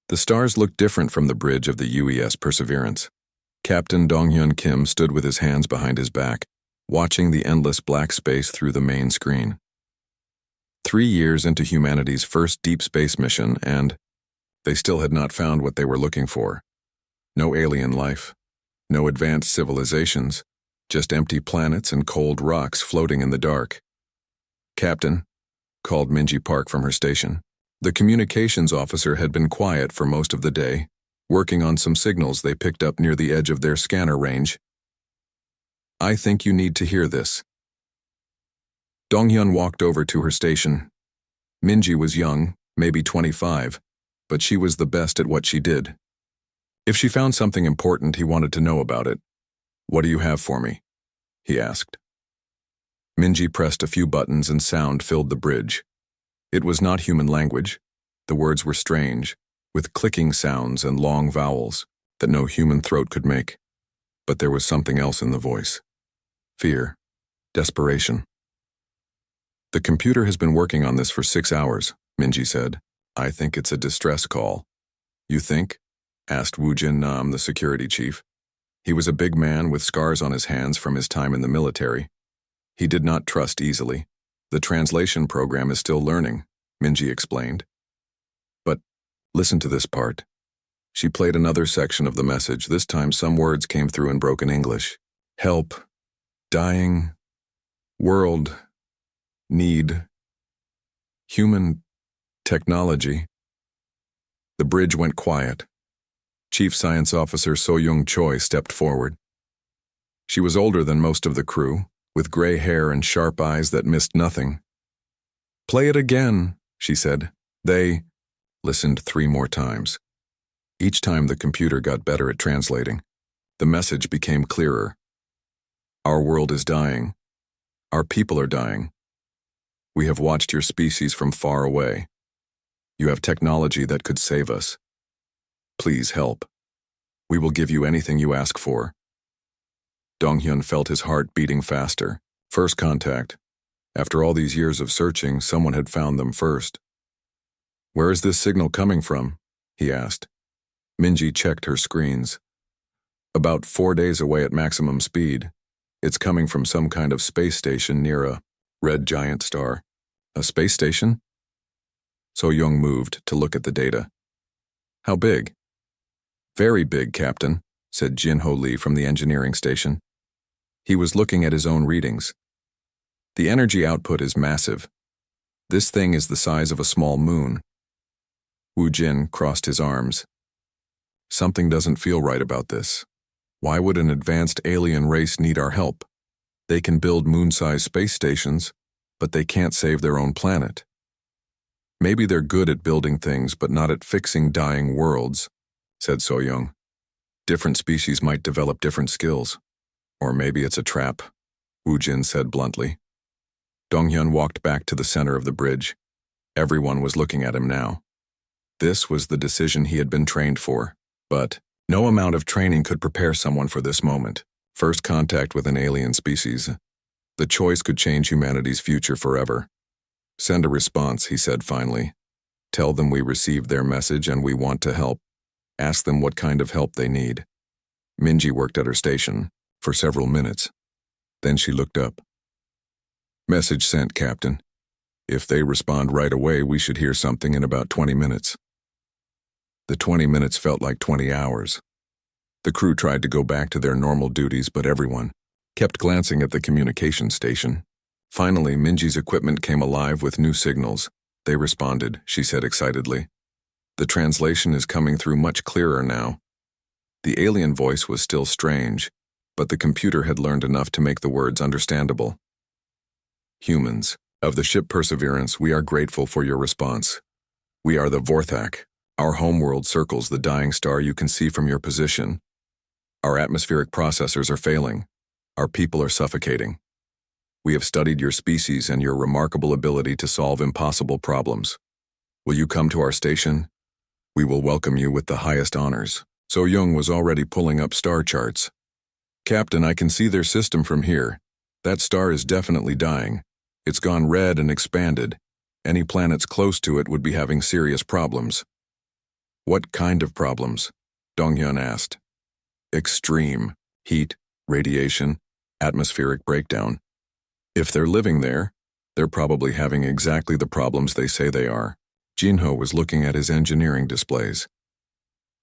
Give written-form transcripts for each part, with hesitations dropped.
The stars looked different from the bridge of the UES Perseverance. Captain Dong-hyun Kim stood with his hands behind his back, watching the endless black space through the main screen. 3 years into humanity's first deep space mission, and they still had not found what they were looking for. No alien life, no advanced civilizations, just empty planets and cold rocks floating in the dark. "Captain," called Minji Park from her station. The communications officer had been quiet for most of the day, working on some signals they picked up near the edge of their scanner range. "I think you need to hear this." Dong-hyun walked over to her station. Minji was young, maybe 25, but she was the best at what she did. If she found something important, he wanted to know about it. "What do you have for me?" he asked. Minji pressed a few buttons and sound filled the bridge. It was not human language. The words were strange, with clicking sounds and long vowels that no human throat could make. But there was something else in the voice. Fear. Desperation. "The computer has been working on this for 6 hours, Minji said. "I think it's a distress call." "You think?" asked Woo Jin Nam, the security chief. He was a big man with scars on his hands from his time in the military. He did not trust easily. "The translation program is still learning," Minji explained. "But listen to this part." She played another section of the message. This time some words came through in broken English. "Help. Dying. World. Need. Human. Technology." The bridge went quiet. Chief Science Officer So-young Choi stepped forward. She was older than most of the crew, with gray hair and sharp eyes that missed nothing. "Play it again," she said. They listened 3 more times. Each time the computer got better at translating. The message became clearer. "Our world is dying. Our people are dying. We have watched your species from far away. You have technology that could save us. Please help. We will give you anything you ask for." Dong-hyun felt his heart beating faster. First contact. After all these years of searching, someone had found them first. "Where is this signal coming from?" he asked. Minji checked her screens. "About 4 days away at maximum speed. It's coming from some kind of space station near a red giant star." "A space station?" So-young moved to look at the data. "How big?" "Very big, Captain," said Jin-ho Lee from the engineering station. He was looking at his own readings. "The energy output is massive. This thing is the size of a small moon." Woo Jin crossed his arms. "Something doesn't feel right about this. Why would an advanced alien race need our help? They can build moon-sized space stations, but they can't save their own planet. Maybe they're good at building things, but not at fixing dying worlds," said So-young. "Different species might develop different skills. Or maybe it's a trap," Woo Jin said bluntly. Dong-hyun walked back to the center of the bridge. Everyone was looking at him now. This was the decision he had been trained for. But no amount of training could prepare someone for this moment. First contact with an alien species. The choice could change humanity's future forever. "Send a response," he said finally. "Tell them we received their message and we want to help. Ask them what kind of help they need." Minji worked at her station for several minutes. Then she looked up. "Message sent, Captain. If they respond right away, we should hear something in about 20 minutes. The 20 minutes felt like 20 hours. The crew tried to go back to their normal duties, but everyone kept glancing at the communication station. Finally, Minji's equipment came alive with new signals. "They responded," she said excitedly. "The translation is coming through much clearer now." The alien voice was still strange, but the computer had learned enough to make the words understandable. "Humans of the ship Perseverance, we are grateful for your response. We are the Vorthak. Our homeworld circles the dying star you can see from your position. Our atmospheric processors are failing. Our people are suffocating. We have studied your species and your remarkable ability to solve impossible problems. Will you come to our station? We will welcome you with the highest honors." So-young was already pulling up star charts. "Captain, I can see their system from here. That star is definitely dying. It's gone red and expanded. Any planets close to it would be having serious problems." What kind of problems? Donghyun asked. Extreme. Heat, radiation, atmospheric breakdown. If they're living there, they're probably having exactly the problems they say they are. Jinho was looking at his engineering displays.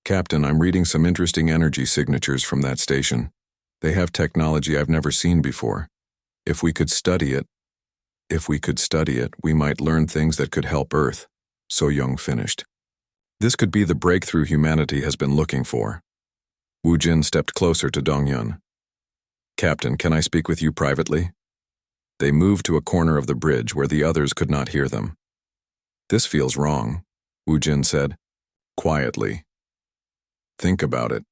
Captain, I'm reading some interesting energy signatures from that station. They have technology I've never seen before. If we could study it, we might learn things that could help Earth, So Young finished. This could be the breakthrough humanity has been looking for. Woo Jin stepped closer to Donghyun. Captain, can I speak with you privately? They moved to a corner of the bridge where the others could not hear them. This feels wrong, Woo Jin said, quietly. Think about it.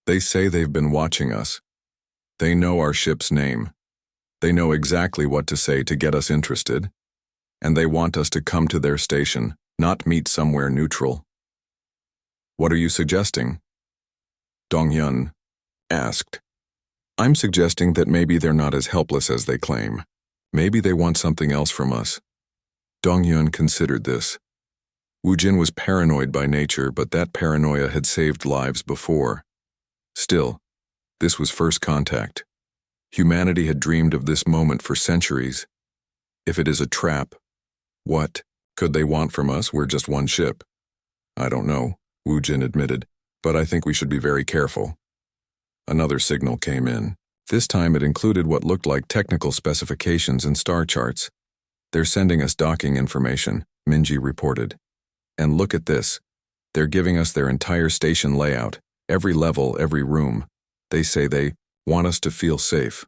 They say they've been watching us. They know our ship's name. They know exactly what to say to get us interested. And they want us to come to their station, not meet somewhere neutral. What are you suggesting? Donghyun asked. I'm suggesting that maybe they're not as helpless as they claim. Maybe they want something else from us. Donghyun considered this. Woo Jin was paranoid by nature, but that paranoia had saved lives before. Still, this was first contact. Humanity had dreamed of this moment for centuries. If it is a trap, what could they want from us? We're just one ship. I don't know, Woo Jin admitted, but I think we should be very careful. Another signal came in. This time it included what looked like technical specifications and star charts. They're sending us docking information, Minji reported. And look at this. They're giving us their entire station layout, every level, every room. They say they want us to feel safe.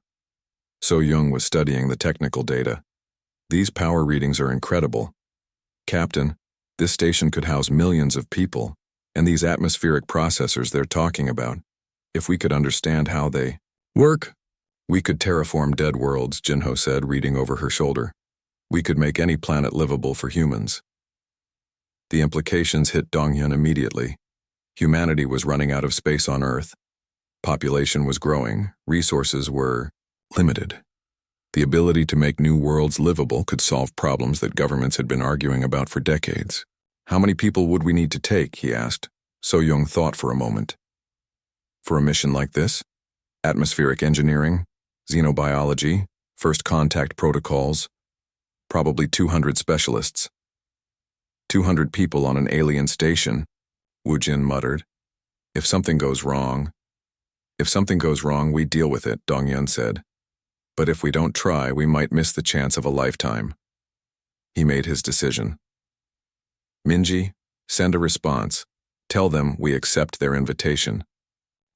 So Young was studying the technical data. These power readings are incredible. Captain, this station could house millions of people, and these atmospheric processors they're talking about, if we could understand how they work, we could terraform dead worlds, Jinho said, reading over her shoulder. We could make any planet livable for humans. The implications hit Donghyun immediately. Humanity was running out of space on Earth. Population was growing, resources were limited. The ability to make new worlds livable could solve problems that governments had been arguing about for decades. How many people would we need to take, he asked. So Young thought for a moment. For a mission like this? Atmospheric engineering, xenobiology, first contact protocols, probably 200 specialists. 200 people on an alien station, Woo Jin muttered. If something goes wrong, we deal with it, Donghyun said. But if we don't try, we might miss the chance of a lifetime. He made his decision. Minji, send a response. Tell them we accept their invitation.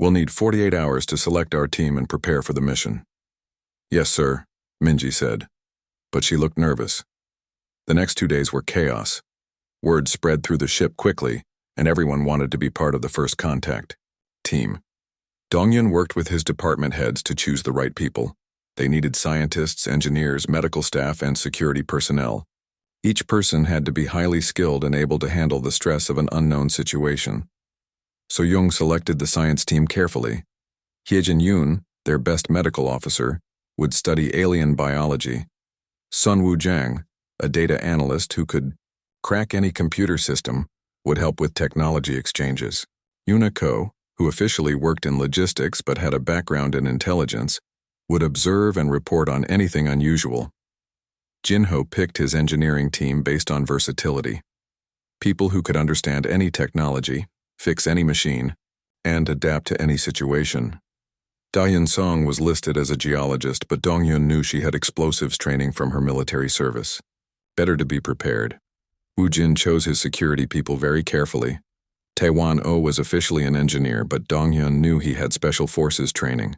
We'll need 48 hours to select our team and prepare for the mission. Yes, sir, Minji said. But she looked nervous. The next 2 days were chaos. Word spread through the ship quickly, and everyone wanted to be part of the first contact team. Donghyun worked with his department heads to choose the right people. They needed scientists, engineers, medical staff, and security personnel. Each person had to be highly skilled and able to handle the stress of an unknown situation. So Young selected the science team carefully. Hyejin Yoon, their best medical officer, would study alien biology. Sun Woo Jang, a data analyst who could crack any computer system, would help with technology exchanges. Yuna Ko, who officially worked in logistics but had a background in intelligence, would observe and report on anything unusual. Jinho picked his engineering team based on versatility. People who could understand any technology, fix any machine, and adapt to any situation. Da-Yun Song was listed as a geologist, but Donghyun knew she had explosives training from her military service. Better to be prepared. Woo Jin chose his security people very carefully. Taewon Oh was officially an engineer, but Donghyun knew he had special forces training.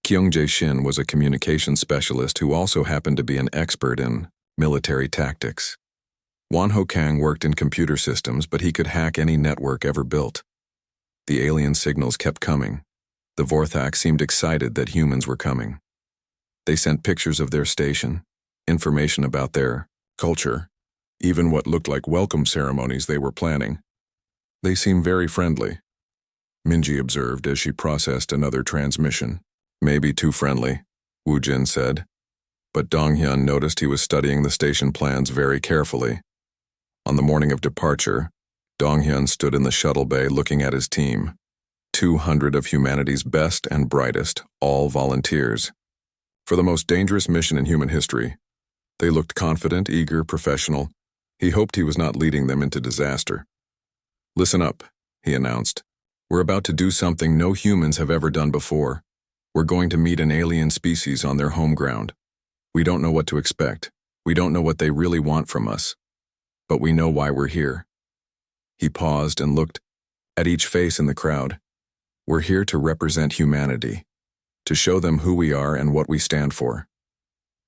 Kyung-jae Shin was a communications specialist who also happened to be an expert in military tactics. Won-ho Kang worked in computer systems, but he could hack any network ever built. The alien signals kept coming. The Vorthak seemed excited that humans were coming. They sent pictures of their station, information about their culture, even what looked like welcome ceremonies they were planning. They seemed very friendly, Minji observed as she processed another transmission. Maybe too friendly, Woo Jin said. But Donghyun noticed he was studying the station plans very carefully. On the morning of departure, Donghyun stood in the shuttle bay looking at his team. 200 of humanity's best and brightest, all volunteers. For the most dangerous mission in human history. They looked confident, eager, professional. He hoped he was not leading them into disaster. "Listen up," he announced. "We're about to do something no humans have ever done before. We're going to meet an alien species on their home ground. We don't know what to expect. We don't know what they really want from us. But we know why we're here." He paused and looked at each face in the crowd. "We're here to represent humanity, to show them who we are and what we stand for,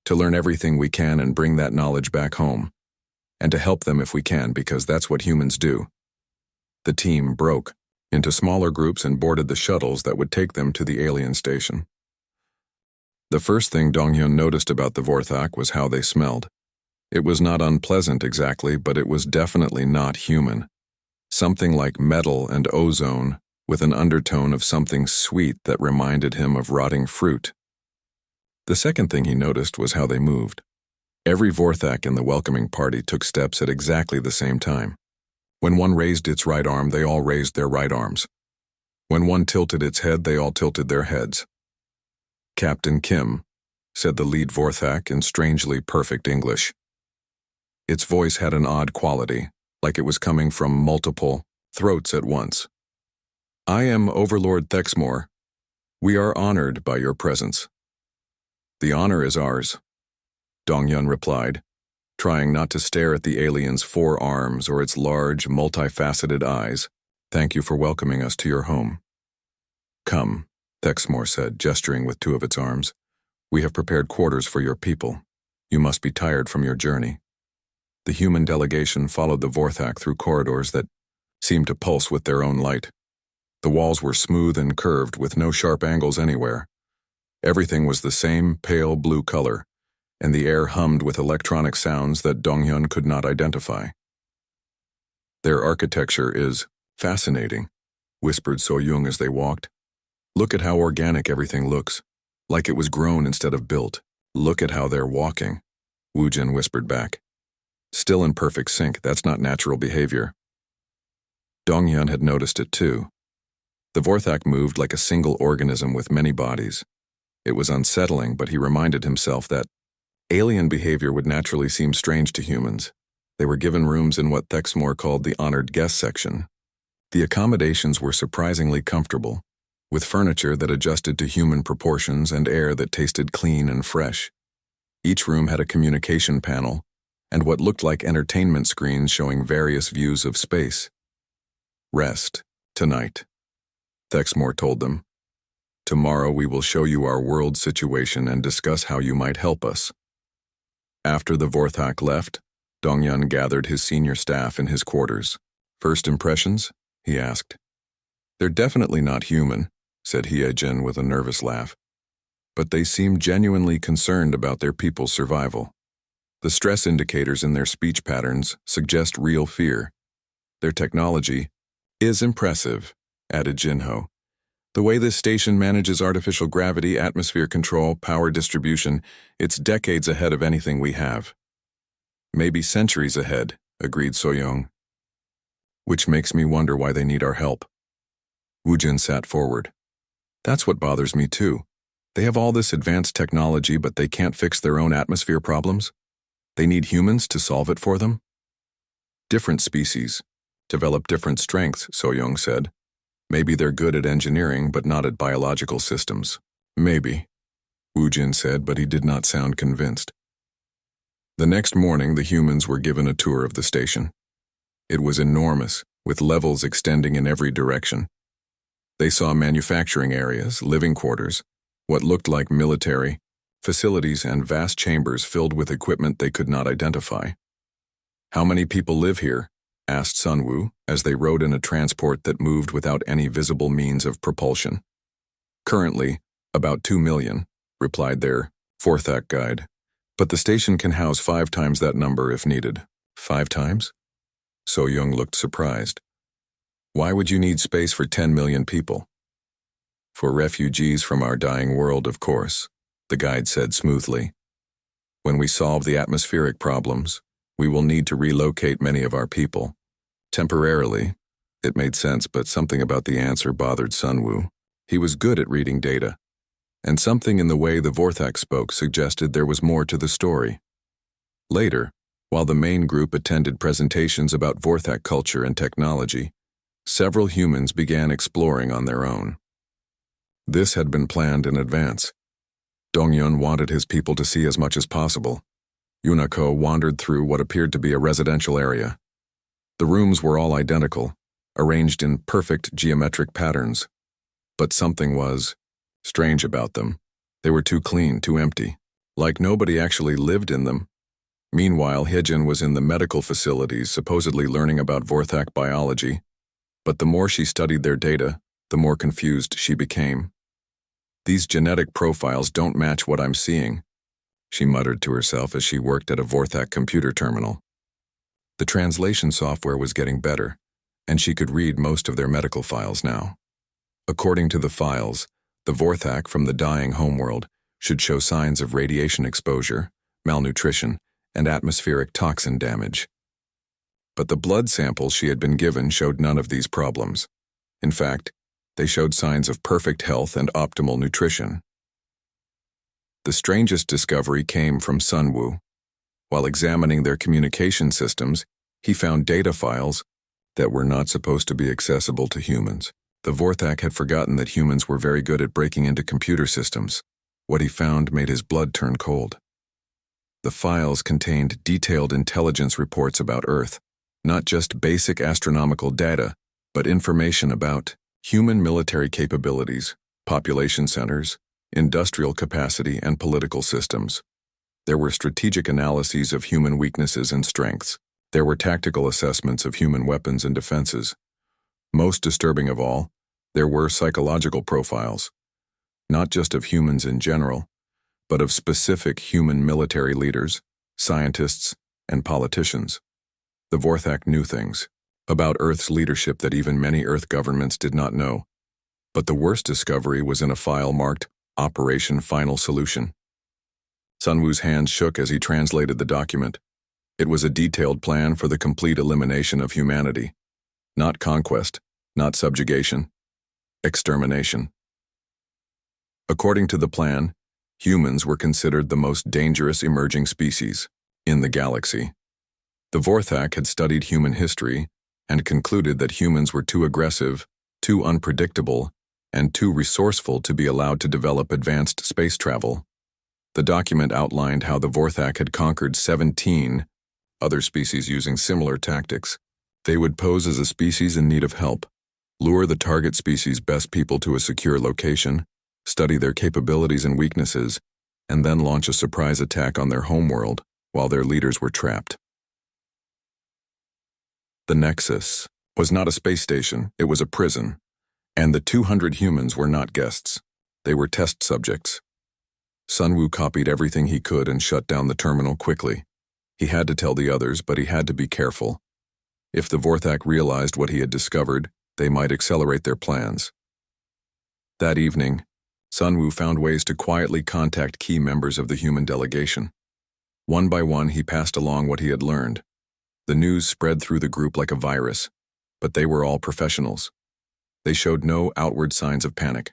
to learn everything we can and bring that knowledge back home, and to help them if we can, because that's what humans do." The team broke into smaller groups and boarded the shuttles that would take them to the alien station. The first thing Donghyun noticed about the Vorthak was how they smelled. It was not unpleasant exactly, but it was definitely not human. Something like metal and ozone, with an undertone of something sweet that reminded him of rotting fruit. The second thing he noticed was how they moved. Every Vorthak in the welcoming party took steps at exactly the same time. When one raised its right arm, they all raised their right arms. When one tilted its head, they all tilted their heads. "Captain Kim," said the lead Vorthak in strangely perfect English. Its voice had an odd quality, like it was coming from multiple throats at once. "I am Overlord Thexmore. We are honored by your presence." "The honor is ours," Donghyun replied, trying not to stare at the alien's 4 arms or its large, multifaceted eyes. "Thank you for welcoming us to your home." "Come," Thexmore said, gesturing with 2 of its arms. "We have prepared quarters for your people. You must be tired from your journey." The human delegation followed the Vorthak through corridors that seemed to pulse with their own light. The walls were smooth and curved, with no sharp angles anywhere. Everything was the same pale blue color, and the air hummed with electronic sounds that Donghyun could not identify. "Their architecture is fascinating," whispered So-young as they walked. "Look at how organic everything looks, like it was grown instead of built. Look at how they're walking," Woo-jin whispered back. "Still in perfect sync, that's not natural behavior." Donghyun had noticed it too. The Vorthak moved like a single organism with many bodies. It was unsettling, but he reminded himself that alien behavior would naturally seem strange to humans. They were given rooms in what Thexmore called the honored guest section. The accommodations were surprisingly comfortable, with furniture that adjusted to human proportions and air that tasted clean and fresh. Each room had a communication panel and what looked like entertainment screens showing various views of space. "Rest, tonight," Thexmore told them. "Tomorrow we will show you our world situation and discuss how you might help us." After the Vorthak left, Donghyun gathered his senior staff in his quarters. "First impressions?" he asked. "They're definitely not human," said Hye-jin with a nervous laugh. "But they seem genuinely concerned about their people's survival. The stress indicators in their speech patterns suggest real fear. Their technology is impressive," added Jinho. "The way this station manages artificial gravity, atmosphere control, power distribution, it's decades ahead of anything we have." "Maybe centuries ahead," agreed So-young. "Which makes me wonder why they need our help." Woo-jin sat forward. "That's what bothers me too. They have all this advanced technology, but they can't fix their own atmosphere problems. They need humans to solve it for them." "Different species develop different strengths," So-young said. "Maybe they're good at engineering, but not at biological systems." "Maybe," Woo-jin said, but he did not sound convinced. The next morning, the humans were given a tour of the station. It was enormous, with levels extending in every direction. They saw manufacturing areas, living quarters, what looked like military facilities, and vast chambers filled with equipment they could not identify. "How many people live here?" asked Sunwoo, as they rode in a transport that moved without any visible means of propulsion. "Currently, about 2 million, replied their Vorthak guide. "But the station can house 5 times that number if needed." "5 times?" So-young looked surprised. "Why would you need space for 10 million people?" "For refugees from our dying world, of course," the guide said smoothly. "When we solve the atmospheric problems, we will need to relocate many of our people. Temporarily, it made sense, but something about the answer bothered Sunwoo. He was good at reading data, and something in the way the Vorthak spoke suggested there was more to the story. Later, while the main group attended presentations about Vorthak culture and technology, several humans began exploring on their own. This had been planned in advance. Dongyun wanted his people to see as much as possible. Yunako wandered through what appeared to be a residential area. The rooms were all identical, arranged in perfect geometric patterns. But something was strange about them. They were too clean, too empty, like nobody actually lived in them. Meanwhile, Hijin was in the medical facilities, supposedly learning about Vorthak biology. But the more she studied their data, the more confused she became. These genetic profiles don't match what I'm seeing, she muttered to herself as she worked at a Vorthak computer terminal. The translation software was getting better, and she could read most of their medical files now. According to the files, the Vorthak from the dying homeworld should show signs of radiation exposure, malnutrition, and atmospheric toxin damage. But the blood samples she had been given showed none of these problems. In fact, they showed signs of perfect health and optimal nutrition. The strangest discovery came from Sunwoo. While examining their communication systems, he found data files that were not supposed to be accessible to humans. The Vorthak had forgotten that humans were very good at breaking into computer systems. What he found made his blood turn cold. The files contained detailed intelligence reports about Earth, not just basic astronomical data, but information about human military capabilities, population centers, industrial capacity, and political systems. There were strategic analyses of human weaknesses and strengths. There were tactical assessments of human weapons and defenses. Most disturbing of all, there were psychological profiles, not just of humans in general, but of specific human military leaders, scientists, and politicians. The Vorthak knew things about Earth's leadership that even many Earth governments did not know. But the worst discovery was in a file marked Operation Final Solution. Sunwoo's hands shook as he translated the document. It was a detailed plan for the complete elimination of humanity. Not conquest, not subjugation, extermination. According to the plan, humans were considered the most dangerous emerging species in the galaxy. The Vorthak had studied human history and concluded that humans were too aggressive, too unpredictable, and too resourceful to be allowed to develop advanced space travel. The document outlined how the Vorthak had conquered 17 other species using similar tactics. They would pose as a species in need of help, lure the target species' best people to a secure location, study their capabilities and weaknesses, and then launch a surprise attack on their homeworld while their leaders were trapped. The Nexus was not a space station, it was a prison, and the 200 humans were not guests. They were test subjects. Sunwoo copied everything he could and shut down the terminal quickly. He had to tell the others, but he had to be careful. If the Vorthak realized what he had discovered, they might accelerate their plans. That evening, Sunwoo found ways to quietly contact key members of the human delegation. One by one, he passed along what he had learned. The news spread through the group like a virus, but they were all professionals. They showed no outward signs of panic.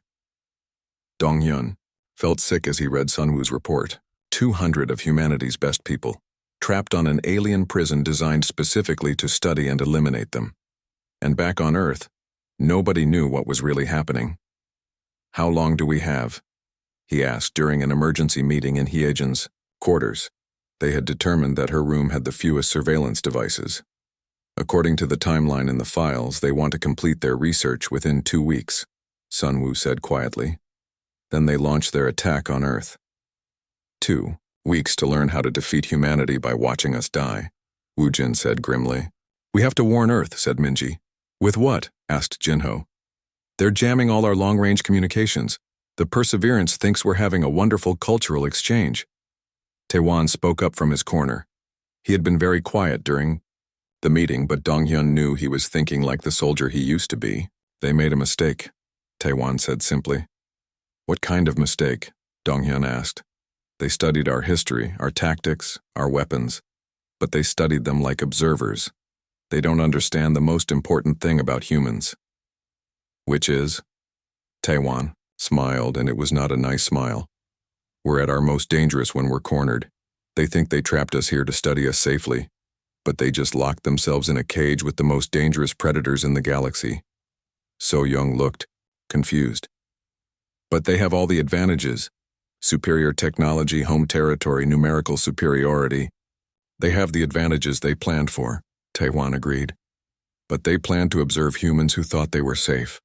Dongyun felt sick as he read Sunwoo's report. 200 of humanity's best people, trapped on an alien prison designed specifically to study and eliminate them. And back on Earth, nobody knew what was really happening. "How long do we have?" he asked during an emergency meeting in Hyejin's quarters. They had determined that her room had the fewest surveillance devices. According to the timeline in the files, they want to complete their research within 2 weeks, Sunwoo said quietly. Then they launch their attack on Earth. 2 weeks to learn how to defeat humanity by watching us die, Woojin said grimly. "We have to warn Earth," said Minji. "With what?" asked Jinho. "They're jamming all our long-range communications. The Perseverance thinks we're having a wonderful cultural exchange." Taewon spoke up from his corner. He had been very quiet during the meeting, but Donghyun knew he was thinking like the soldier he used to be. "They made a mistake," Taewon said simply. "What kind of mistake?" Donghyun asked. "They studied our history, our tactics, our weapons, but they studied them like observers. They don't understand the most important thing about humans. Which is? Taiwan smiled, and it was not a nice smile. We're at our most dangerous when we're cornered. They think they trapped us here to study us safely, but they just locked themselves in a cage with the most dangerous predators in the galaxy. So Young looked confused. But they have all the advantages. Superior technology, home territory, numerical superiority. They have the advantages they planned for, Taiwan agreed. But they planned to observe humans who thought they were safe.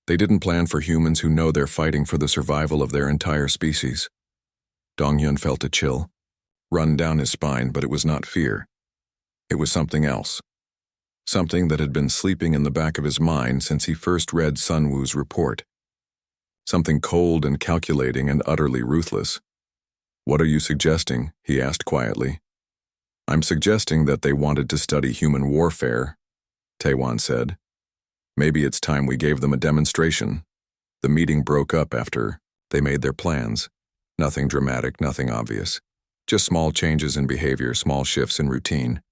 They didn't plan for humans who know they're fighting for the survival of their entire species. Dongyun felt a chill run down his spine, but it was not fear. It was something else. Something that had been sleeping in the back of his mind since he first read Sun Wu's report. Something cold and calculating and utterly ruthless. What are you suggesting? He asked quietly. I'm suggesting that they wanted to study human warfare, Taiwan said. Maybe it's time we gave them a demonstration. The meeting broke up after they made their plans. Nothing dramatic, nothing obvious. Just small changes in behavior, small shifts in routine.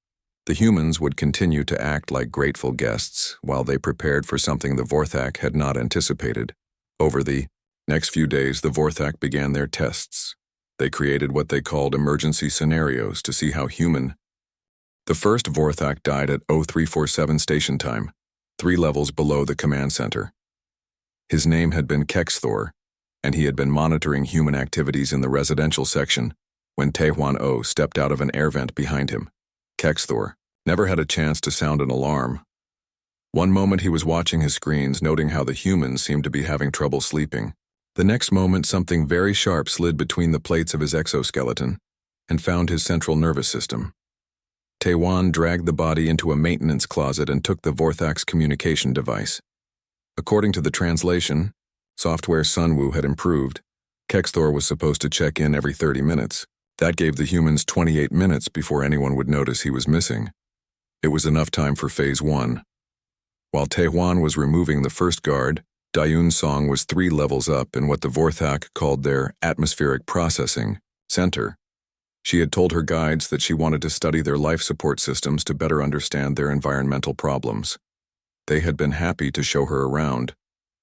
The humans would continue to act like grateful guests while they prepared for something the Vorthak had not anticipated. Over the next few days, the Vorthak began their tests. They created what they called emergency scenarios to see how human. The first Vorthak died at 0347 station time, 3 levels below the command center. His name had been Kexthor, and he had been monitoring human activities in the residential section when Taehuan O stepped out of an air vent behind him. Kexthor never had a chance to sound an alarm. One moment he was watching his screens, noting how the humans seemed to be having trouble sleeping. The next moment something very sharp slid between the plates of his exoskeleton and found his central nervous system. Taewan dragged the body into a maintenance closet and took the Vorthak's communication device. According to the translation, software Sun Wu had improved. Kexthor was supposed to check in every 30 minutes. That gave the humans 28 minutes before anyone would notice he was missing. It was enough time for Phase 1. While Taehuan was removing the first guard, Dayun Song was 3 levels up in what the Vorthak called their atmospheric processing center. She had told her guides that she wanted to study their life support systems to better understand their environmental problems. They had been happy to show her around.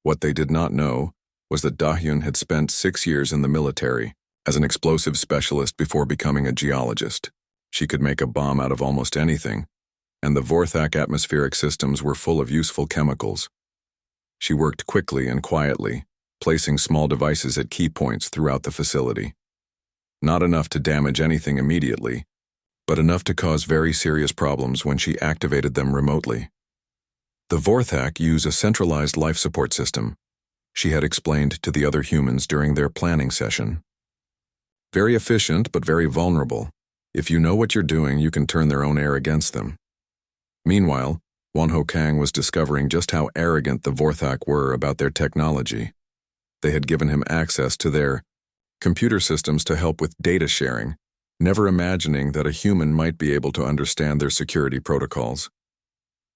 What they did not know was that Dahyun had spent 6 years in the military as an explosive specialist before becoming a geologist. She could make a bomb out of almost anything, and the Vorthak atmospheric systems were full of useful chemicals. She worked quickly and quietly, placing small devices at key points throughout the facility. Not enough to damage anything immediately, but enough to cause very serious problems when she activated them remotely. The Vorthak use a centralized life support system, she had explained to the other humans during their planning session. Very efficient, but very vulnerable. If you know what you're doing, you can turn their own air against them. Meanwhile, Wonho Kang was discovering just how arrogant the Vorthak were about their technology. They had given him access to their computer systems to help with data sharing, never imagining that a human might be able to understand their security protocols.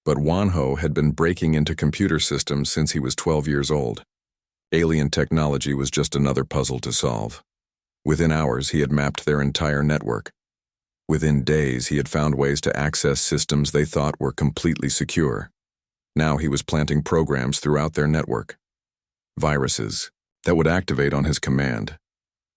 But Wonho had been breaking into computer systems since he was 12 years old. Alien technology was just another puzzle to solve. Within hours, he had mapped their entire network. Within days, he had found ways to access systems they thought were completely secure. Now he was planting programs throughout their network. Viruses that would activate on his command.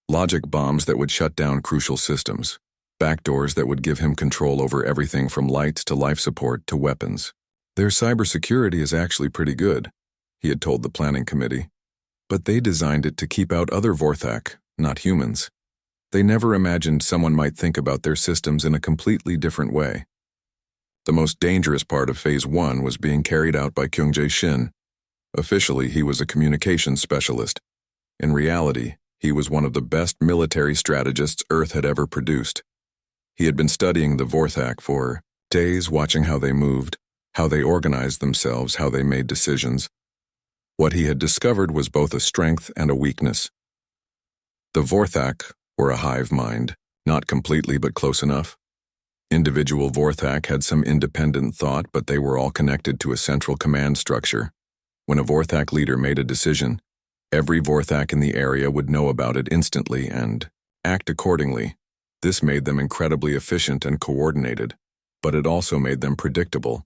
Logic bombs that would shut down crucial systems. Backdoors that would give him control over everything from lights to life support to weapons. Their cybersecurity is actually pretty good, he had told the planning committee. But they designed it to keep out other Vorthak, not humans. They never imagined someone might think about their systems in a completely different way. The most dangerous part of Phase 1 was being carried out by Kyungjae Shin. Officially, he was a communications specialist. In reality, he was one of the best military strategists Earth had ever produced. He had been studying the Vorthak for days, watching how they moved, how they organized themselves, how they made decisions. What he had discovered was both a strength and a weakness. The Vorthak were a hive mind, not completely but close enough. Individual Vorthak had some independent thought, but they were all connected to a central command structure. When a Vorthak leader made a decision, every Vorthak in the area would know about it instantly and act accordingly. This made them incredibly efficient and coordinated. But it also made them predictable,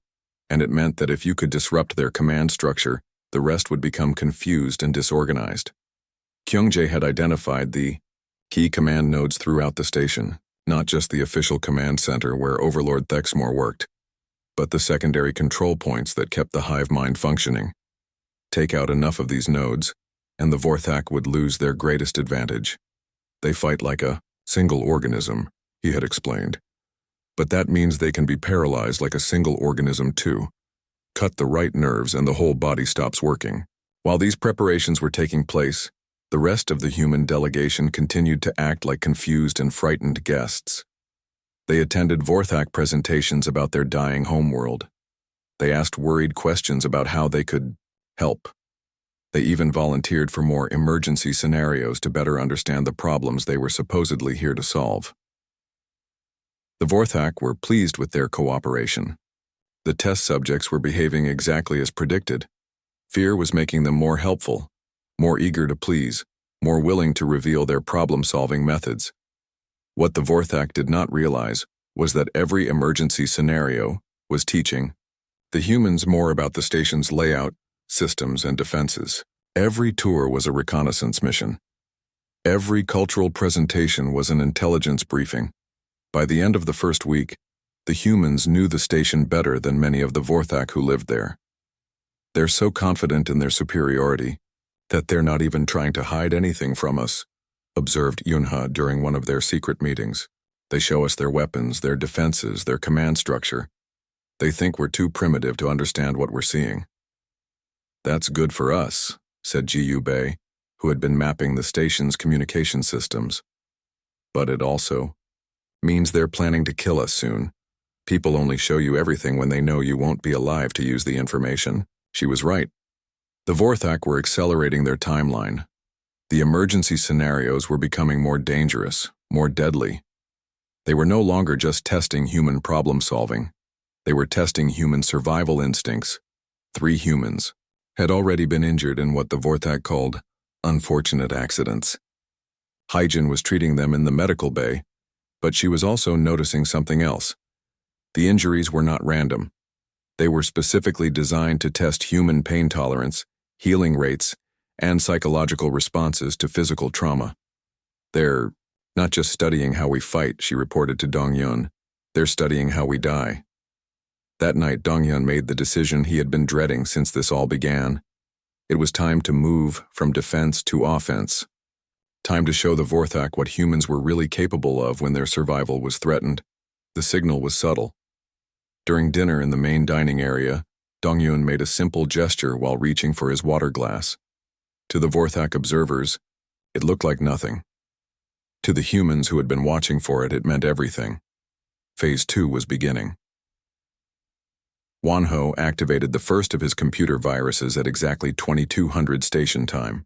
and it meant that if you could disrupt their command structure, the rest would become confused and disorganized. Kyungjae had identified the key command nodes throughout the station, not just the official command center where Overlord Thexmore worked, but the secondary control points that kept the hive mind functioning. Take out enough of these nodes, and the Vorthak would lose their greatest advantage. They fight like a single organism, he had explained. But that means they can be paralyzed like a single organism too. Cut the right nerves and the whole body stops working. While these preparations were taking place, the rest of the human delegation continued to act like confused and frightened guests. They attended Vorthak presentations about their dying homeworld. They asked worried questions about how they could help. They even volunteered for more emergency scenarios to better understand the problems they were supposedly here to solve. The Vorthak were pleased with their cooperation. The test subjects were behaving exactly as predicted. Fear was making them more helpful, more eager to please, more willing to reveal their problem-solving methods. What the Vorthak did not realize was that every emergency scenario was teaching the humans more about the station's layout, systems, and defenses. Every tour was a reconnaissance mission. Every cultural presentation was an intelligence briefing. By the end of the first week, the humans knew the station better than many of the Vorthak who lived there. They're so confident in their superiority that they're not even trying to hide anything from us, observed Yunha during one of their secret meetings. They show us their weapons, their defenses, their command structure. They think we're too primitive to understand what we're seeing. That's good for us, said Ji Bei, who had been mapping the station's communication systems. But it also means they're planning to kill us soon. People only show you everything when they know you won't be alive to use the information. She was right. The Vorthak were accelerating their timeline. The emergency scenarios were becoming more dangerous, more deadly. They were no longer just testing human problem-solving. They were testing human survival instincts. 3 humans had already been injured in what the Vorthak called unfortunate accidents. Hyjin was treating them in the medical bay, but she was also noticing something else. The injuries were not random. They were specifically designed to test human pain tolerance, healing rates, and psychological responses to physical trauma. They're not just studying how we fight, she reported to Dong-Yun. They're studying how we die. That night, Dong-Yun made the decision he had been dreading since this all began. It was time to move from defense to offense. Time to show the Vorthak what humans were really capable of when their survival was threatened. The signal was subtle. During dinner in the main dining area, Dong-Yun made a simple gesture while reaching for his water glass. To the Vorthak observers, it looked like nothing. To the humans who had been watching for it, it meant everything. Phase 2 was beginning. Wanho activated the first of his computer viruses at exactly 2200 station time.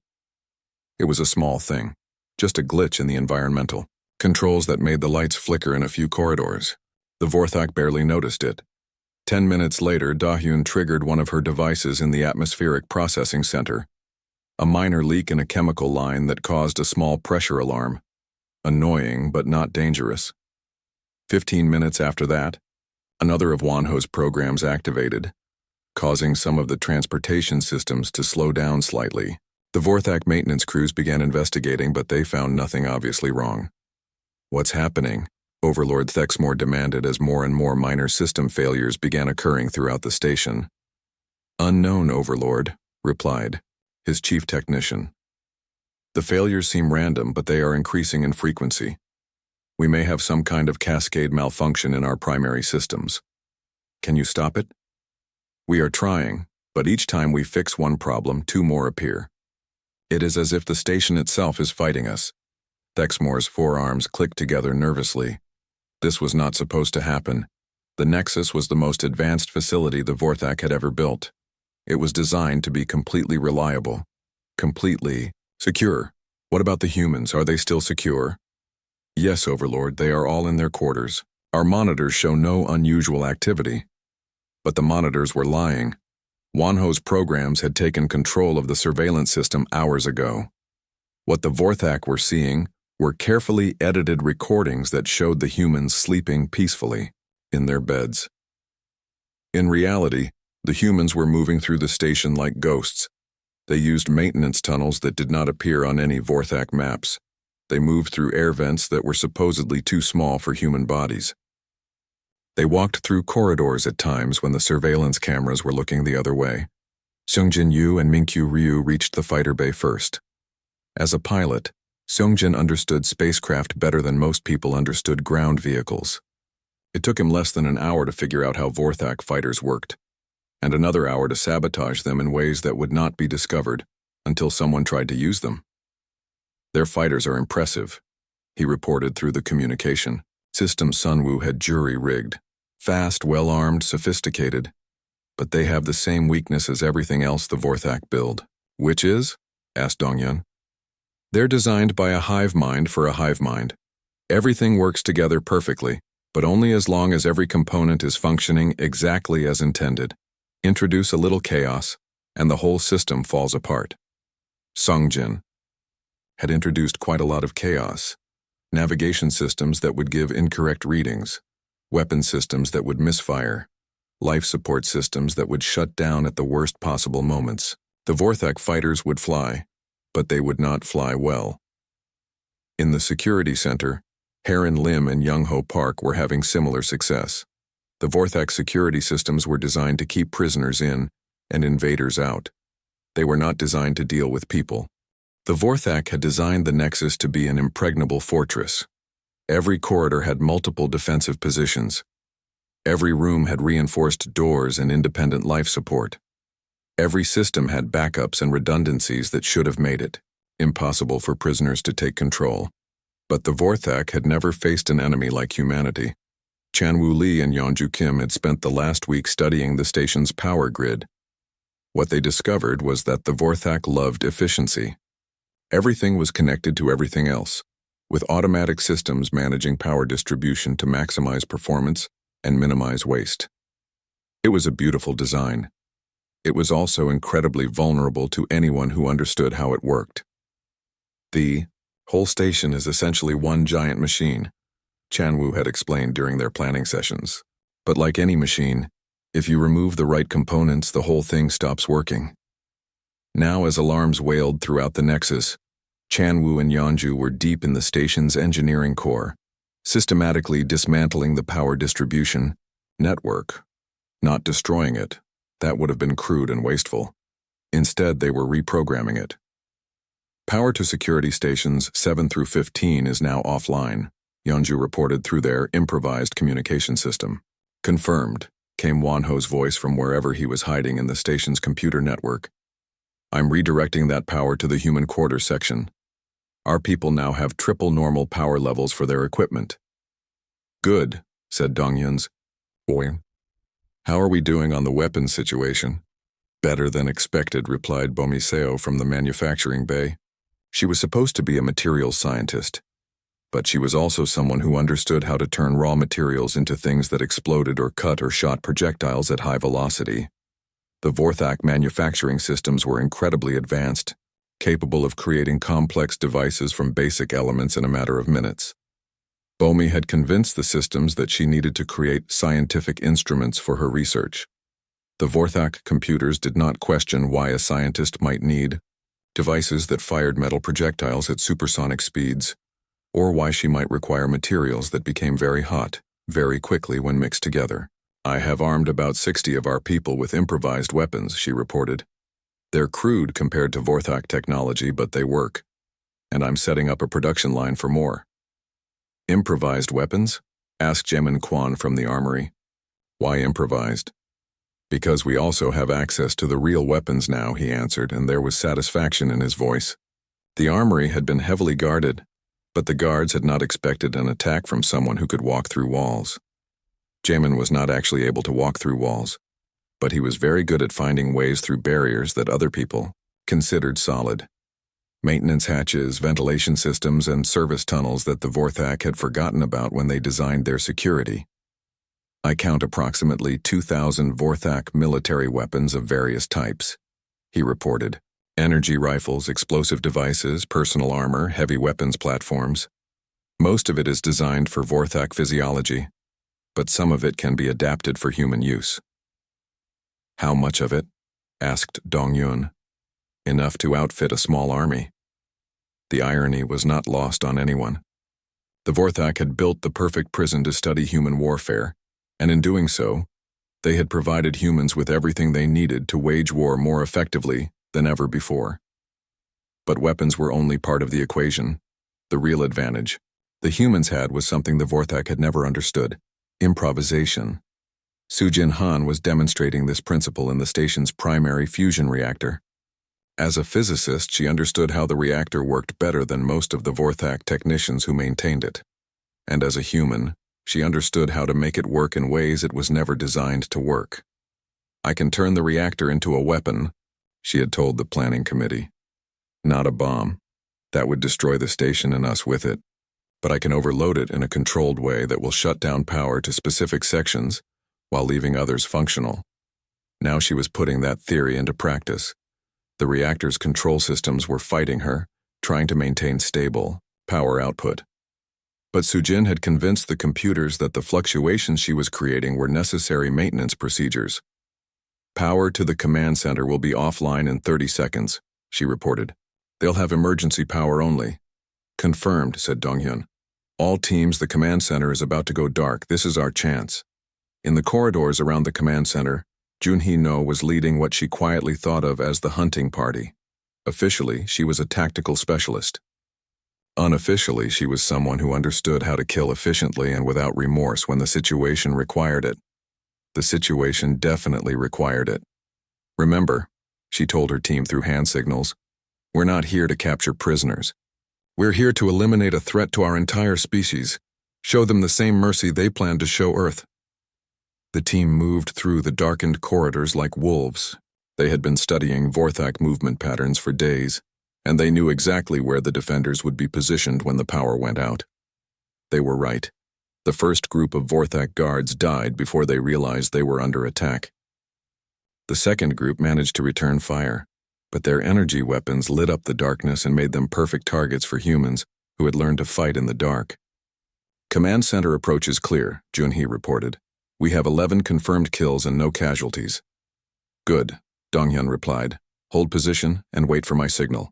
It was a small thing. Just a glitch in the environmental controls that made the lights flicker in a few corridors. The Vorthak barely noticed it. 10 minutes later, Da-Hyun triggered one of her devices in the atmospheric processing center. A minor leak in a chemical line that caused a small pressure alarm. Annoying, but not dangerous. 15 minutes after that, another of Wanho's programs activated, causing some of the transportation systems to slow down slightly. The Vorthak maintenance crews began investigating, but they found nothing obviously wrong. What's happening? Overlord Thexmore demanded as more and more minor system failures began occurring throughout the station. Unknown, Overlord, replied his chief technician. The failures seem random, but they are increasing in frequency. We may have some kind of cascade malfunction in our primary systems. Can you stop it? We are trying, but each time we fix one problem, 2 more appear. It is as if the station itself is fighting us. Thexmore's forearms clicked together nervously. This was not supposed to happen. The Nexus was the most advanced facility the Vorthak had ever built. It was designed to be completely reliable, completely secure. What about the humans? Are they still secure? Yes, Overlord, they are all in their quarters. Our monitors show no unusual activity. But the monitors were lying. Wanho's programs had taken control of the surveillance system hours ago. What the Vorthak were seeing were carefully edited recordings that showed the humans sleeping peacefully. in their beds. In reality, the humans were moving through the station like ghosts. They used maintenance tunnels that did not appear on any Vorthak maps. They moved through air vents that were supposedly too small for human bodies. They walked through corridors at times when the surveillance cameras were looking the other way. Seungjin Yu and Minkyu Ryu reached the fighter bay first. As a pilot, Seungjin understood spacecraft better than most people understood ground vehicles. It took him less than an hour to figure out how Vorthak fighters worked, and another hour to sabotage them in ways that would not be discovered until someone tried to use them. Their fighters are impressive, he reported through the communication. System Sunwoo had jury-rigged. Fast, well-armed, sophisticated. But they have the same weakness as everything else the Vorthak build. Which is? Asked Dongyun. They're designed by a hive mind for a hive mind. Everything works together perfectly, but only as long as every component is functioning exactly as intended. Introduce a little chaos, and the whole system falls apart. Seungjin had introduced quite a lot of chaos. Navigation systems that would give incorrect readings, weapon systems that would misfire, life support systems that would shut down at the worst possible moments. The Vorthak fighters would fly, but they would not fly well. In the security center, Heron Lim and Young-Ho Park were having similar success. The Vorthak security systems were designed to keep prisoners in and invaders out. They were not designed to deal with people. The Vorthak had designed the Nexus to be an impregnable fortress. Every corridor had multiple defensive positions. Every room had reinforced doors and independent life support. Every system had backups and redundancies that should have made it impossible for prisoners to take control. But the Vorthak had never faced an enemy like humanity. Chanwoo Lee and Yeonju Kim had spent the last week studying the station's power grid. What they discovered was that the Vorthak loved efficiency. Everything was connected to everything else, with automatic systems managing power distribution to maximize performance and minimize waste. It was a beautiful design. It was also incredibly vulnerable to anyone who understood how it worked. The whole station is essentially one giant machine, Chanwoo had explained during their planning sessions. But like any machine, if you remove the right components, the whole thing stops working. Now, as alarms wailed throughout the Nexus, Chanwoo and Yeonju were deep in the station's engineering core, systematically dismantling the power distribution network, not destroying it. That would have been crude and wasteful. Instead, they were reprogramming it. Power to security stations 7 through 15 is now offline, Yeonju reported through their improvised communication system. Confirmed, came Wonho's voice from wherever he was hiding in the station's computer network. I'm redirecting that power to the human quarter section. Our people now have triple normal power levels for their equipment. Good, said Dongyun's. Boy. How are we doing on the weapons situation? Better than expected, replied Bomiseo from the manufacturing bay. She was supposed to be a materials scientist, but she was also someone who understood how to turn raw materials into things that exploded or cut or shot projectiles at high velocity. The Vorthak manufacturing systems were incredibly advanced, capable of creating complex devices from basic elements in a matter of minutes. Bomi had convinced the systems that she needed to create scientific instruments for her research. The Vorthak computers did not question why a scientist might need devices that fired metal projectiles at supersonic speeds, or why she might require materials that became very hot, very quickly when mixed together. I have armed about 60 of our people with improvised weapons, she reported. They're crude compared to Vorthak technology, but they work. And I'm setting up a production line for more. Improvised weapons? Asked Jemin Kwan from the armory. Why improvised? Because we also have access to the real weapons now, he answered, and there was satisfaction in his voice. The armory had been heavily guarded, but the guards had not expected an attack from someone who could walk through walls. Jamin was not actually able to walk through walls, but he was very good at finding ways through barriers that other people considered solid. Maintenance hatches, ventilation systems, and service tunnels that the Vorthak had forgotten about when they designed their security. I count approximately 2,000 Vorthak military weapons of various types, he reported. Energy rifles, explosive devices, personal armor, heavy weapons platforms. Most of it is designed for Vorthak physiology. but some of it can be adapted for human use. How much of it? Asked Dong-Yun. Enough to outfit a small army. The irony was not lost on anyone. The Vorthak had built the perfect prison to study human warfare, and in doing so, they had provided humans with everything they needed to wage war more effectively than ever before. But weapons were only part of the equation. The real advantage the humans had was something the Vorthak had never understood: improvisation. Sujin Han was demonstrating this principle in the station's primary fusion reactor. As a physicist, she understood how the reactor worked better than most of the Vorthak technicians who maintained it. And as a human, she understood how to make it work in ways it was never designed to work. "I can turn the reactor into a weapon," she had told the planning committee. "Not a bomb. That would destroy the station and us with it. But I can overload it in a controlled way that will shut down power to specific sections while leaving others functional." Now she was putting that theory into practice. The reactor's control systems were fighting her, trying to maintain stable power output. But Sujin had convinced the computers that the fluctuations she was creating were necessary maintenance procedures. "Power to the command center will be offline in 30 seconds, she reported. "They'll have emergency power only." "Confirmed," said Dong-Hyun. "All teams, the command center is about to go dark. This is our chance." In the corridors around the command center, Junhee No was leading what she quietly thought of as the hunting party. Officially, she was a tactical specialist. Unofficially, she was someone who understood how to kill efficiently and without remorse when the situation required it. The situation definitely required it. "Remember," she told her team through hand signals, "we're not here to capture prisoners. We're here to eliminate a threat to our entire species, show them the same mercy they plan to show Earth." The team moved through the darkened corridors like wolves. They had been studying Vorthak movement patterns for days, and they knew exactly where the defenders would be positioned when the power went out. They were right. The first group of Vorthak guards died before they realized they were under attack. The second group managed to return fire, but their energy weapons lit up the darkness and made them perfect targets for humans who had learned to fight in the dark. "Command center approach is clear," Junhee reported. "We have 11 confirmed kills and no casualties." "Good," Dong-Hyun replied. "Hold position and wait for my signal."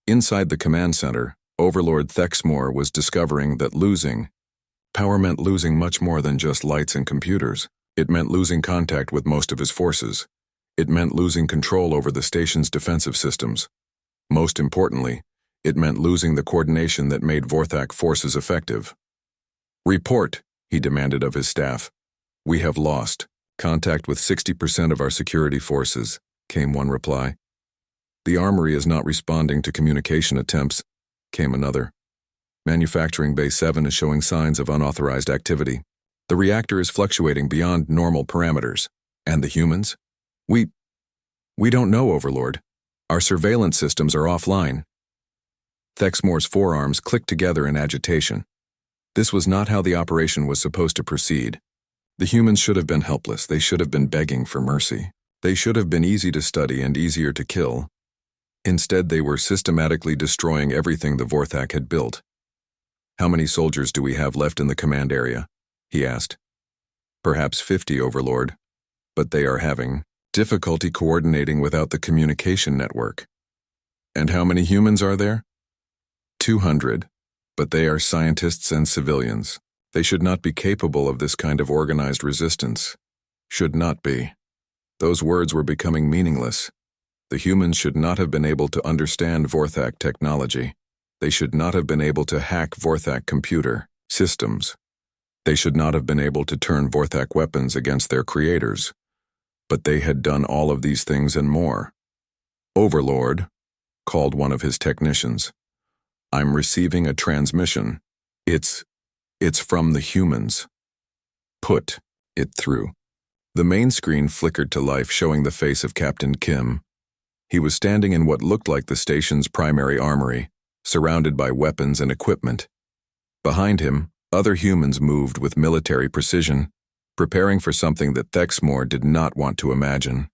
Inside the command center, Overlord Thexmore was discovering that losing power meant losing much more than just lights and computers. It meant losing contact with most of his forces. It meant losing control over the station's defensive systems. Most importantly, it meant losing the coordination that made Vorthak forces effective. "Report," he demanded of his staff. "We have lost contact with 60% of our security forces," came one reply. "The armory is not responding to communication attempts," came another. "Manufacturing Bay 7 is showing signs of unauthorized activity. The reactor is fluctuating beyond normal parameters. And the humans? We don't know, Overlord. Our surveillance systems are offline." Thexmore's forearms clicked together in agitation. This was not how the operation was supposed to proceed. The humans should have been helpless. They should have been begging for mercy. They should have been easy to study and easier to kill. Instead, they were systematically destroying everything the Vorthak had built. "How many soldiers do we have left in the command area?" he asked. "Perhaps 50, Overlord. But they are having difficulty coordinating without the communication network." "And how many humans are there?" 200. But they are scientists and civilians. They should not be capable of this kind of organized resistance. Should not be. Those words were becoming meaningless. The humans should not have been able to understand Vorthak technology. They should not have been able to hack Vorthak computer systems. They should not have been able to turn Vorthak weapons against their creators. But they had done all of these things and more. "Overlord," called one of his technicians. "I'm receiving a transmission. It's from the humans." "Put it through." The main screen flickered to life, showing the face of Captain Kim. He was standing in what looked like the station's primary armory, surrounded by weapons and equipment. Behind him, other humans moved with military precision, preparing for something that Thexmore did not want to imagine.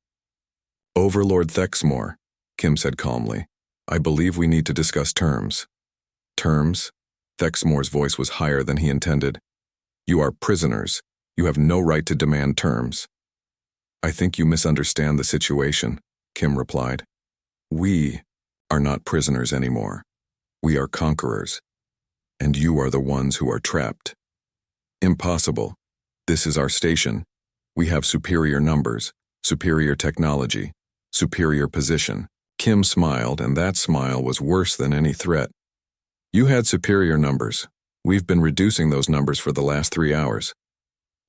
"Overlord Thexmore," Kim said calmly, "I believe we need to discuss terms." "Terms?" Thexmore's voice was higher than he intended. You are prisoners. You have no right to demand terms. I think you misunderstand the situation, Kim replied. We are not prisoners anymore. We are conquerors. And you are the ones who are trapped. Impossible. This is our station. We have superior numbers, superior technology, superior position. Kim smiled, and that smile was worse than any threat. You had superior numbers. We've been reducing those numbers for the last 3 hours.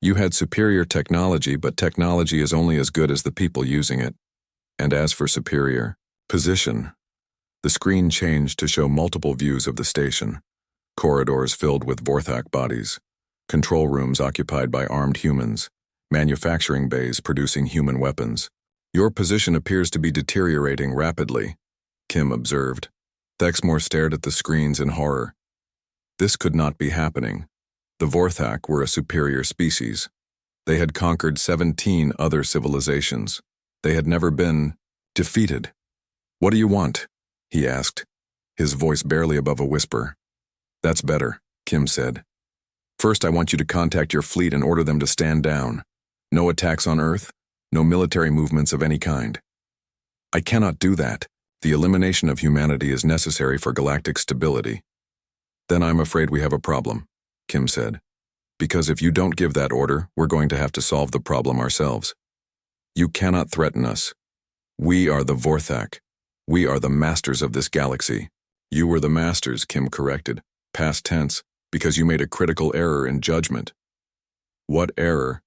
You had superior technology, but technology is only as good as the people using it. And as for superior position, the screen changed to show multiple views of the station. Corridors filled with Vorthak bodies, control rooms occupied by armed humans, manufacturing bays producing human weapons. Your position appears to be deteriorating rapidly, Kim observed. Thexmore stared at the screens in horror. This could not be happening. The Vorthak were a superior species. They had conquered 17 other civilizations. They had never been defeated. What do you want? He asked, his voice barely above a whisper. That's better, Kim said. First, I want you to contact your fleet and order them to stand down. No attacks on Earth, no military movements of any kind. I cannot do that. The elimination of humanity is necessary for galactic stability. Then I'm afraid we have a problem, Kim said. Because if you don't give that order, we're going to have to solve the problem ourselves. You cannot threaten us. We are the Vorthak. We are the masters of this galaxy. You were the masters, Kim corrected, past tense, because you made a critical error in judgment. What error?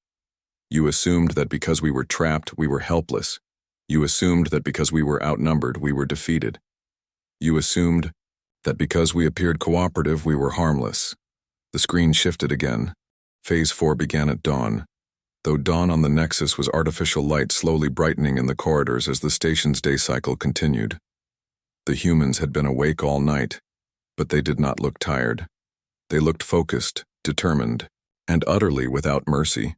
You assumed that because we were trapped, we were helpless. You assumed that because we were outnumbered, we were defeated. You assumed that because we appeared cooperative, we were harmless. The screen shifted again. Phase 4 began at dawn. Though dawn on the Nexus was artificial light slowly brightening in the corridors as the station's day cycle continued. The humans had been awake all night, but they did not look tired. They looked focused, determined, and utterly without mercy.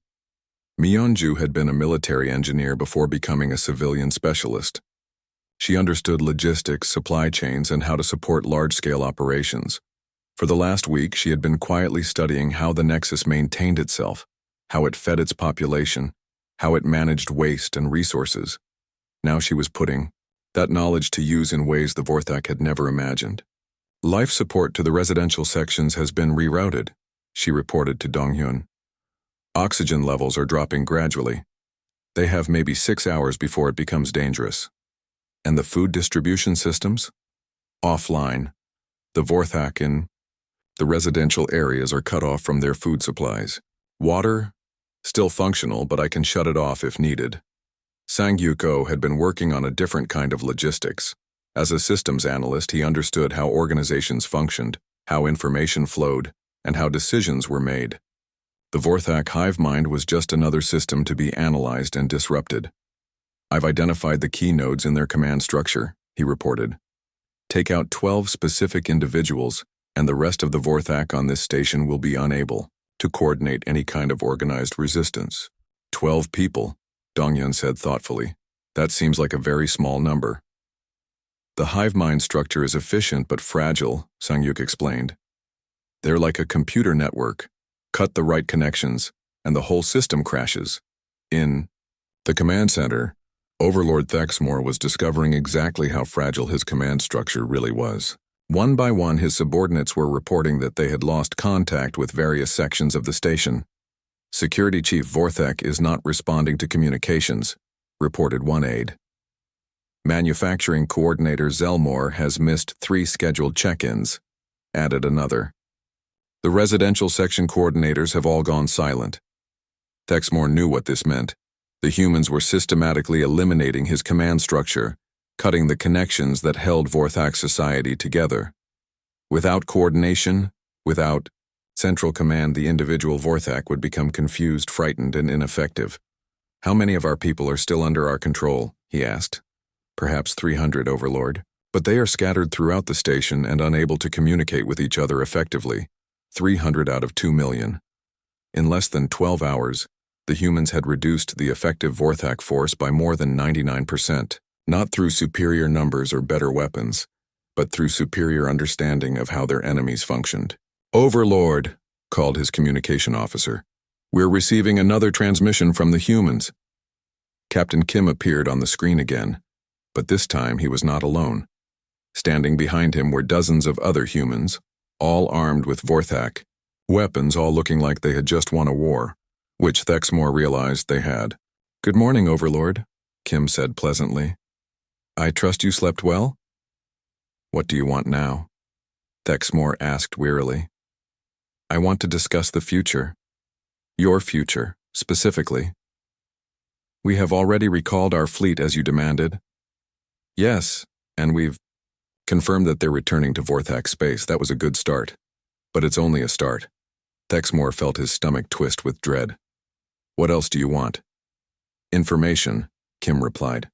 Myeonju had been a military engineer before becoming a civilian specialist. She understood logistics, supply chains, and how to support large-scale operations. For the last week, she had been quietly studying how the Nexus maintained itself, how it fed its population, how it managed waste and resources. Now she was putting that knowledge to use in ways the Vorthak had never imagined. Life support to the residential sections has been rerouted, she reported to Donghyun. Oxygen levels are dropping gradually. They have maybe 6 hours before it becomes dangerous. And the food distribution systems? Offline. The Vorthak in the residential areas are cut off from their food supplies. Water? Still functional, but I can shut it off if needed. Sang Yuko had been working on a different kind of logistics. As a systems analyst, he understood how organizations functioned, how information flowed, and how decisions were made. The Vorthak hive mind was just another system to be analyzed and disrupted. I've identified the key nodes in their command structure, he reported. Take out 12 specific individuals, and the rest of the Vorthak on this station will be unable to coordinate any kind of organized resistance. 12 people, Donghyun said thoughtfully. That seems like a very small number. The hive mind structure is efficient but fragile, Sang-yuk explained. They're like a computer network. Cut the right connections, and the whole system crashes. In the command center, Overlord Thexmore was discovering exactly how fragile his command structure really was. One by one, his subordinates were reporting that they had lost contact with various sections of the station. Security Chief Vorthak is not responding to communications, reported one aide. Manufacturing Coordinator Zelmore has missed 3 scheduled check-ins, added another. The residential section coordinators have all gone silent. Thexmore knew what this meant. The humans were systematically eliminating his command structure, cutting the connections that held Vorthak society together. Without coordination, without central command, the individual Vorthak would become confused, frightened, and ineffective. How many of our people are still under our control? He asked. Perhaps 300, Overlord. But they are scattered throughout the station and unable to communicate with each other effectively. 300 out of 2 million. In less than 12 hours, the humans had reduced the effective Vorthak force by more than 99%, not through superior numbers or better weapons, but through superior understanding of how their enemies functioned. Overlord, called his communication officer. "We're receiving another transmission from the humans." Captain Kim appeared on the screen again, but this time he was not alone. Standing behind him were dozens of other humans, all armed with Vorthak, weapons all looking like they had just won a war, which Thexmore realized they had. "Good morning, Overlord," Kim said pleasantly. "I trust you slept well?" "What do you want now?" Thexmore asked wearily. "I want to discuss the future. Your future, specifically." "We have already recalled our fleet as you demanded." "Yes, and we've confirmed that they're returning to Vorthak space. That was a good start. But it's only a start." Thexmore felt his stomach twist with dread. "What else do you want?" "Information," Kim replied.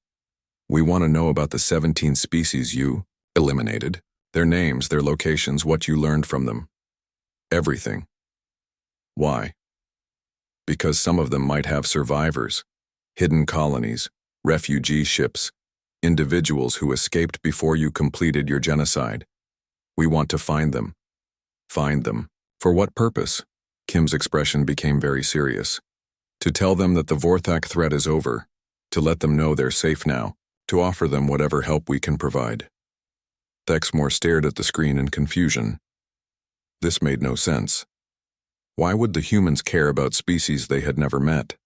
"We want to know about the 17 species you eliminated, their names, their locations, what you learned from them. Everything." "Why?" "Because some of them might have survivors, hidden colonies, refugee ships, individuals who escaped before you completed your genocide. We want to find them." "Find them? For what purpose?" Kim's expression became very serious. "To tell them that the Vorthak threat is over, to let them know they're safe now, to offer them whatever help we can provide." Thexmore stared at the screen in confusion. This made no sense. Why would the humans care about species they had never met?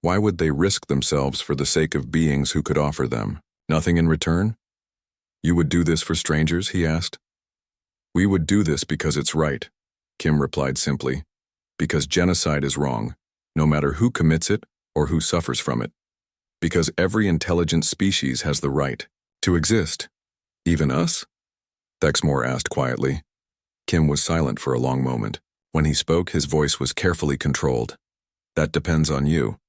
Why would they risk themselves for the sake of beings who could offer them nothing in return? "You would do this for strangers?" he asked. "We would do this because it's right," Kim replied simply. "Because genocide is wrong, no matter who commits it or who suffers from it. Because every intelligent species has the right to exist. Even us?" Thexmore asked quietly. Kim was silent for a long moment. When he spoke, his voice was carefully controlled. "That depends on you.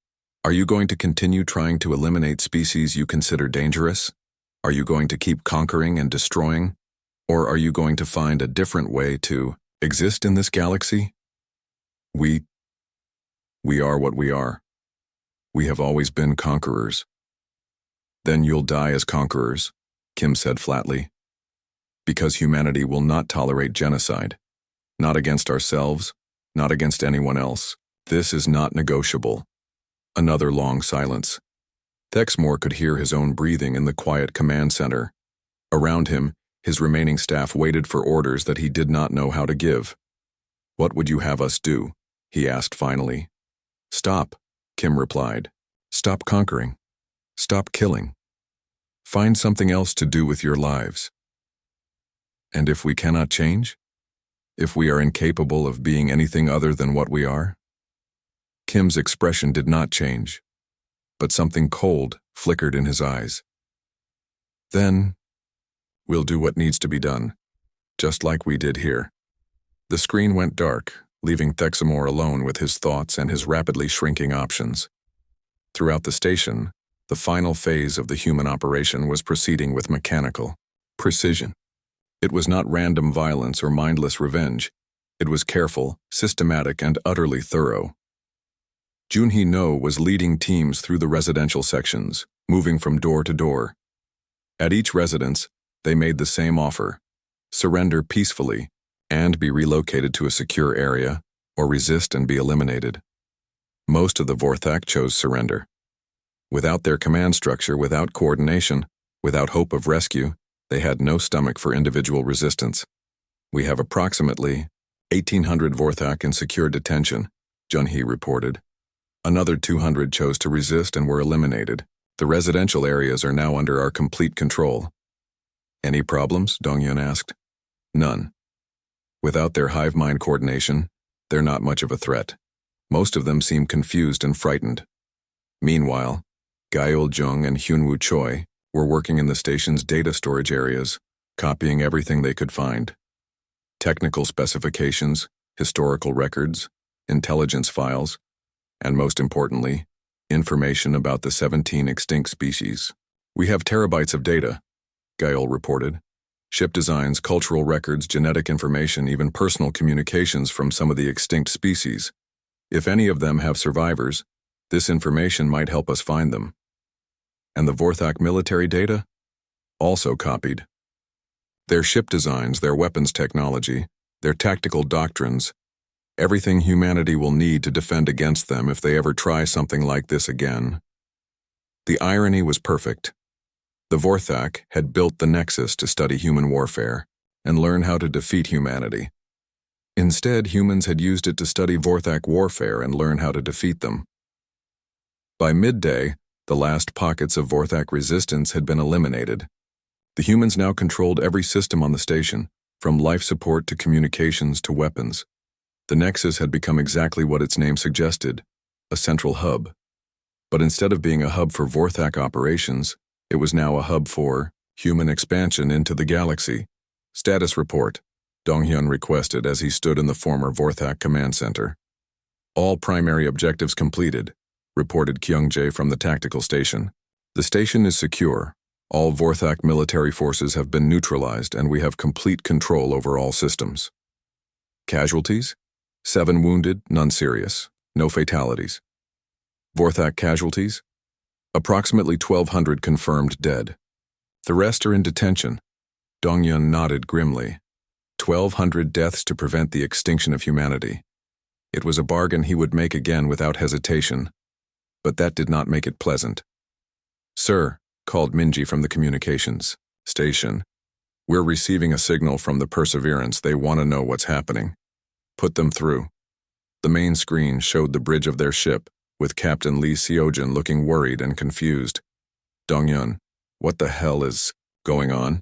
Are you going to continue trying to eliminate species you consider dangerous? Are you going to keep conquering and destroying? Or are you going to find a different way to exist in this galaxy? We are what we are. We have always been conquerors." "Then you'll die as conquerors," Kim said flatly. "Because humanity will not tolerate genocide. Not against ourselves, not against anyone else. This is not negotiable." Another long silence. Thexmore could hear his own breathing in the quiet command center. Around him, his remaining staff waited for orders that he did not know how to give. "What would you have us do?" he asked finally. "Stop," Kim replied. "Stop conquering. Stop killing. Find something else to do with your lives." "And if we cannot change? If we are incapable of being anything other than what we are?" Kim's expression did not change, but something cold flickered in his eyes. "Then, we'll do what needs to be done, just like we did here." The screen went dark, leaving Thexmore alone with his thoughts and his rapidly shrinking options. Throughout the station, the final phase of the human operation was proceeding with mechanical precision. It was not random violence or mindless revenge. It was careful, systematic, and utterly thorough. Junhee No was leading teams through the residential sections, moving from door to door. At each residence, they made the same offer: surrender peacefully and be relocated to a secure area, or resist and be eliminated. Most of the Vorthak chose surrender. Without their command structure, without coordination, without hope of rescue, they had no stomach for individual resistance. "We have approximately 1,800 Vorthak in secure detention," Junhee reported. "Another 200 chose to resist and were eliminated. The residential areas are now under our complete control." "Any problems?" Dongyun asked. "None. Without their hive mind coordination, they're not much of a threat. Most of them seem confused and frightened." Meanwhile, Gaeul Jung and Hyunwoo Choi were working in the station's data storage areas, copying everything they could find. Technical specifications, historical records, intelligence files, and most importantly, information about the 17 extinct species. "We have terabytes of data," Gaeul reported. "Ship designs, cultural records, genetic information, even personal communications from some of the extinct species. If any of them have survivors, this information might help us find them." "And the Vorthak military data?" "Also copied. Their ship designs, their weapons technology, their tactical doctrines, Everything humanity will need to defend against them if they ever try something like this again. The irony was perfect. The Vorthak had built the Nexus to study human warfare and learn how to defeat humanity. Instead, humans had used it to study Vorthak warfare and learn how to defeat them. By midday, the last pockets of Vorthak resistance had been eliminated. The humans now controlled every system on the station, from life support to communications to weapons. The Nexus had become exactly what its name suggested, a central hub. But instead of being a hub for Vorthak operations, it was now a hub for human expansion into the galaxy. Status report, Donghyun requested as he stood in the former Vorthak command center. All primary objectives completed, reported Kyungjae from the tactical station. The station is secure. All Vorthak military forces have been neutralized and we have complete control over all systems. Casualties? 7 wounded, none serious. No fatalities. Vorthak casualties? Approximately 1,200 confirmed dead. The rest are in detention. Donghyun nodded grimly. 1,200 deaths to prevent the extinction of humanity. It was a bargain he would make again without hesitation. But that did not make it pleasant. Sir, called Minji from the communications station. We're receiving a signal from the Perseverance. They want to know what's happening. Put them through. The main screen showed the bridge of their ship, with Captain Lee Seojin looking worried and confused. Donghyun, what the hell is going on?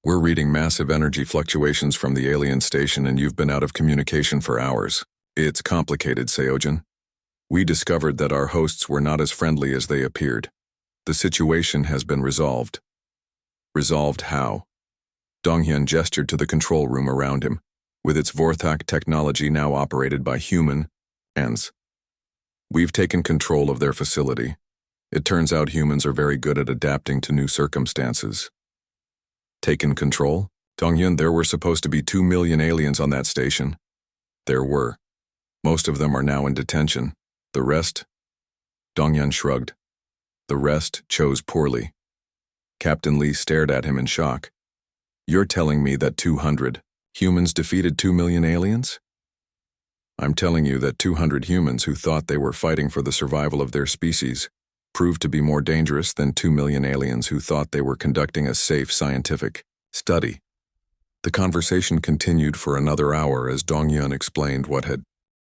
We're reading massive energy fluctuations from the alien station and you've been out of communication for hours. It's complicated, Seojin. We discovered that our hosts were not as friendly as they appeared. The situation has been resolved. Resolved how? Donghyun gestured to the control room around him, with its Vorthak technology now operated by human hands. We've taken control of their facility. It turns out humans are very good at adapting to new circumstances. Taken control? Donghyun, there were supposed to be 2 million aliens on that station. There were. Most of them are now in detention. The rest? Donghyun shrugged. The rest chose poorly. Captain Lee stared at him in shock. You're telling me that 200 humans defeated 2 million aliens? I'm telling you that 200 humans who thought they were fighting for the survival of their species proved to be more dangerous than 2 million aliens who thought they were conducting a safe scientific study. The conversation continued for another hour as Donghyun explained what had